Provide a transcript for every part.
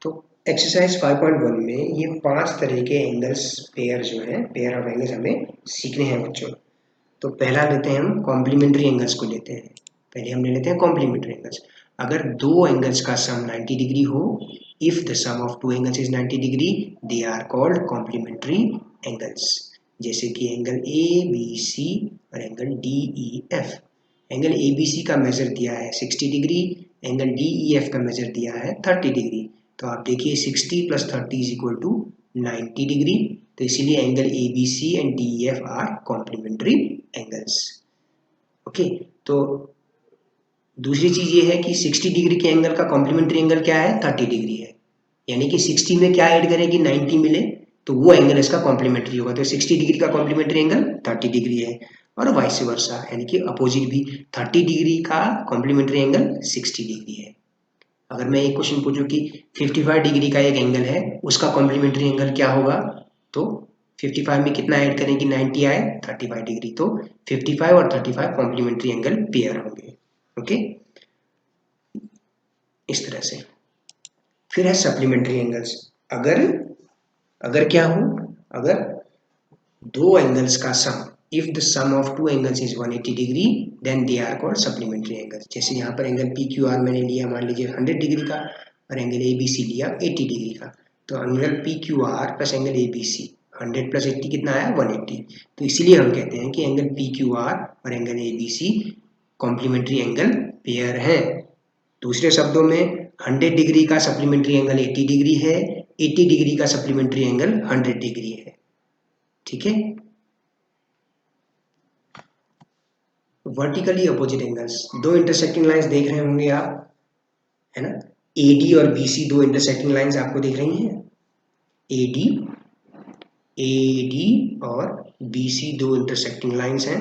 तो एक्सरसाइज 5.1 में ये 5 तरह के एंगल्स पेयर जो है पेयर ऑफ एंगल्स हमें सीखने हैं बच्चों। तो पहला लेते हैं हम कॉम्प्लीमेंट्री एंगल्स को लेते हैं। पहले हम ले लेते हैं कॉम्प्लीमेंट्री एंगल्स। अगर दो एंगल्स का सम 90 डिग्री हो, if the sum of two angles is 90 degree, they are called complementary angles. जैसे कि एंगल ए बी सी और angle D E F. Angle A B C का मेजर दिया है 60 degree, angle D E F का measure दिया है 30 degree. तो आप देखिए 60 + 30 = 90 डिग्री। तो इसीलिए angle A B C and D E F are complementary angles. Okay, तो दूसरी चीज ये है कि 60 डिग्री के एंगल का कॉम्प्लीमेंट्री एंगल क्या है, 30 डिग्री है। यानी कि 60 में क्या ऐड करें कि 90 मिले, तो वो एंगल इसका कॉम्प्लीमेंट्री होगा। तो 60 डिग्री का कॉम्प्लीमेंट्री एंगल 30 डिग्री है, और वाइस वर्सा, यानी कि अपोजिट भी 30 डिग्री का कॉम्प्लीमेंट्री एंगल 60 डिग्री है। अगर मैं एक क्वेश्चन पूछूं कि 55 डिग्री का एक एंगल है, उसका कॉम्प्लीमेंट्री एंगल क्या होगा, तो 55 में कितना ऐड करें कि 90 आए, 35 डिग्री। तो 55 और 35 कॉम्प्लीमेंट्री एंगल पेयर होंगे। ओके, इस तरह से। फिर है सप्लीमेंट्री एंगल्स। अगर क्या हो, अगर दो एंगल्स का sum, if the sum of two angles is 180 degree, then they are called supplementary angles. जैसे यहाँ पर एंगल पी क्यू आर मैंने लिया, मान लीजिए 100 डिग्री का, और एंगल ए बी सी लिया 80 डिग्री का। तो angle P Q R plus angle A B C, 100 + 80 कितना आया, 180। तो इसीलिए हम कहते हैं कि एंगल पी क्यू आर और angle A B C complementary angle pair है। दूसरे शब्दों में 100 डिग्री का सप्लीमेंट्री एंगल 80 डिग्री है, 80 डिग्री का सप्लीमेंट्री एंगल 100 डिग्री है। ठीक है। वर्टिकली अपोजिट एंगल्स, दो इंटरसेक्टिंग लाइंस देख रहे होंगे आप, है ना। AD और BC दो इंटरसेक्टिंग लाइंस आपको दिख रही हैं। AD और BC दो इंटरसेक्टिंग लाइंस हैं,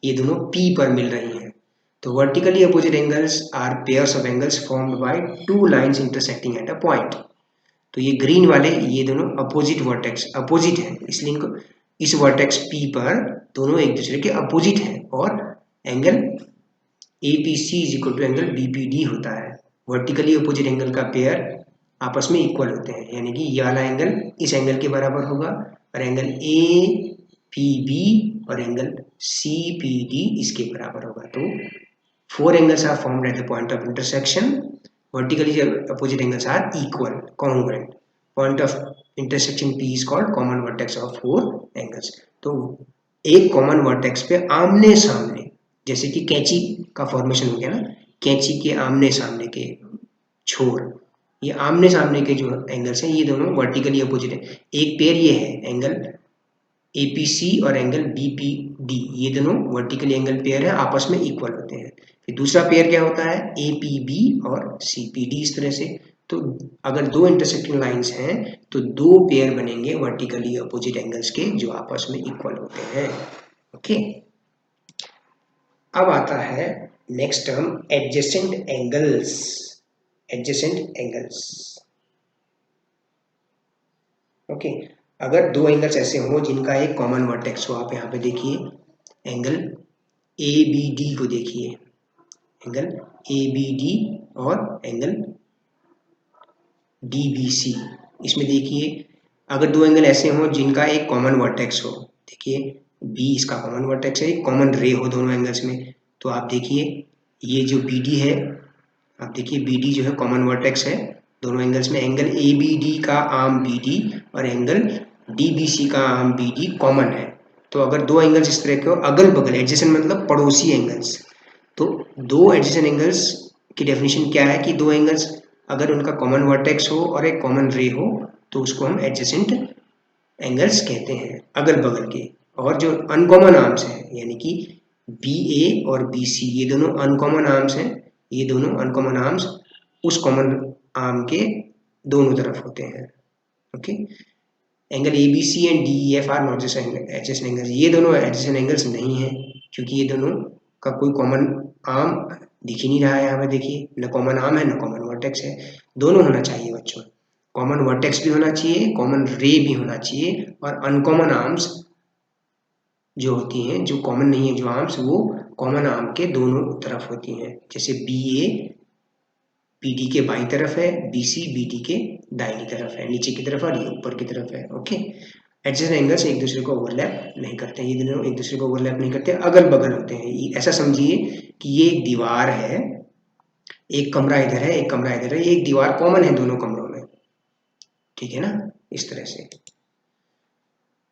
ये दोनों P पर मिल रही हैं। तो vertically opposite angles are pairs of angles formed by two lines intersecting at a point. तो ये ग्रीन वाले, ये दोनों अपोजिट वर्टेक्स, अपोजिट है, इसलिए इनको इस वर्टेक्स P पर दोनों एक दूसरे के अपोजिट हैं, और एंगल APC = एंगल BPD होता है। वर्टिकली अपोजिट एंगल का पेयर आपस में इक्वल होते हैं, यानी कि ये वाला एंगल इस एंगल के बराबर होगा, और एंगल APB और एंगल CPD इसके बराबर होगा। तो 4 angles are formed at the point of intersection. Vertically opposite angles are equal, congruent. Point of intersection P is called common vertex of 4 angles. तो एक कॉमन वर्टेक्स पे आमने सामने, जैसे कि कैंची का फॉर्मेशन हो गया ना, कैंची के आमने सामने के छोर, ये आमने सामने के जो एंगल्स हैं ये दोनों वर्टिकली अपोजिट है। एक पेयर ये है एंगल APC और एंगल BPD, ये दोनों वर्टिकली एंगल पेयर है, आपस में इक्वल होते हैं। फिर दूसरा पेयर क्या होता है, APB और CPD, इस तरह से। तो अगर दो इंटरसेक्टिंग लाइंस हैं तो दो पेयर बनेंगे वर्टिकली अपोजिट एंगल्स के, जो आपस में इक्वल होते हैं। ओके, अब आता है next term, adjacent angles. Adjacent angles, okay. अगर दो एंगल्स ऐसे हो जिनका एक कॉमन वर्टेक्स हो, आप यहाँ पे देखिए एंगल ABD को देखिए, एंगल ABD और एंगल DBC, इसमें देखिए अगर दो एंगल ऐसे हो जिनका एक कॉमन वर्टेक्स हो, देखिए B इसका कॉमन वर्टेक्स है, एक कॉमन रे हो दोनों एंगल्स में, तो आप देखिए ये जो BD है, आप देखिए BD जो है कॉमन वर्टेक्स है दोनों एंगल्स में। एंगल ABD का आर्म BD और एंगल DBC का आर्म BD कॉमन है। तो अगर दो एंगल्स इस तरह के हो, अगल बगल, एडजेसेंट मतलब पड़ोसी एंगल्स, तो दो एडजेसेंट एंगल्स की डेफिनेशन क्या है कि दो एंगल्स अगर उनका कॉमन वर्टेक्स हो और एक कॉमन रे हो, तो उसको हम एडजेसेंट एंगल्स कहते हैं, अगल बगल के। और जो अनकॉमन आर्म्स हैं, यानी कि BA और BC, ये दोनों अनकॉमन आर्म्स हैं, ये दोनों अनकॉमन आर्म्स उस कॉमन आर्म के दोनों तरफ होते हैं। Okay, angle ABC and DEF are not adjacent angles, ये दोनों एडजेसेंट एंगल्स नहीं है, क्योंकि ये दोनों का कोई कॉमन आर्म दिख ही नहीं रहा है। यहाँ पे देखिए न कॉमन आर्म है न कॉमन वर्टेक्स है। दोनों होना चाहिए बच्चों, कॉमन वर्टेक्स भी होना चाहिए, कॉमन रे भी होना चाहिए, और अनकॉमन आर्म्स जो होती हैं, जो कॉमन नहीं है जो आर्म्स, वो कॉमन आर्म के दोनों तरफ होती हैं। जैसे BA पीडी के बाईं तरफ है, बीसी बीडी के दाहिनी तरफ है, नीचे की तरफ और ये ऊपर की तरफ है। ओके, एडजेसेंट एंगल्स एक दूसरे को ओवरलैप नहीं करते हैं, ये दोनों एक दूसरे को ओवरलैप नहीं करते, अगल बगल होते हैं। ऐसा समझिए कि ये एक दीवार है, एक कमरा इधर है, एक कमरा इधर है, ये एक दीवार कॉमन है दोनों कमरों में, ठीक है ना, इस तरह से।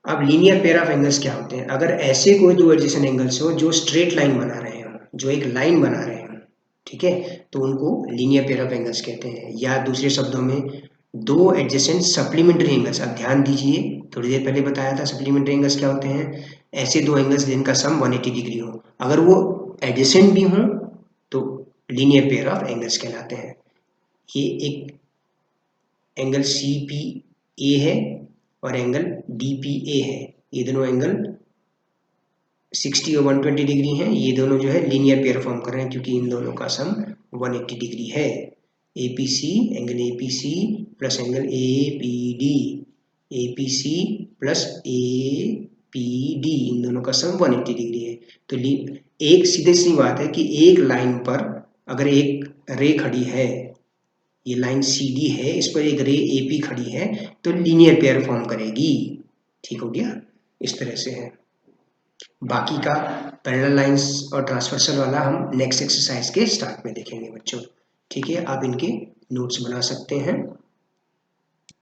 अब लीनियर पेयर ऑफ एंगल्स क्या होते हैं? अगर ऐसे कोई दो एडजेसेंट एंगल्स हो जो स्ट्रेट लाइन बना रहे हो, जो एक लाइन बना रहे हो, ठीक है, तो उनको लीनियर पेयर ऑफ एंगल्स कहते हैं। या दूसरे शब्दों में दो एडजेसेंट सप्लीमेंट्री एंगल्स। अब ध्यान दीजिए, थोड़ी देर पहले बताया था सप्लीमेंट्री एंगल्स क्या होते हैं, ऐसे दो एंगल्स जिनका सम 180 डिग्री हो, अगर वो एडजेसेंट भी हो तो लीनियर पेयर ऑफ एंगल्स कहलाते हैं। ये एक एंगल सी पी ए है और एंगल डी पी ए है, ये दोनों एंगल 60 और 120 डिग्री हैं, ये दोनों जो है लीनियर पेयर फॉर्म कर रहे हैं क्योंकि इन दोनों का सम 180 डिग्री है। APC, angle APC plus angle APD, APC plus APD, इन दोनों का सम 180 डिग्री है। तो एक सीधे सी बात है कि एक लाइन पर अगर एक रे खड़ी है, ये लाइन CD है, इस पर एक रे AP खड़ी है, तो लीनियर पेयर फॉर्म करेगी। ठीक हो गया, इस तरह से है। बाकी का पैरेलल लाइंस और ट्रांसवर्सल वाला हम नेक्स्ट एक्सरसाइज के स्टार्ट में देखेंगे बच्चों। ठीक है, आप इनके नोट्स बना सकते हैं।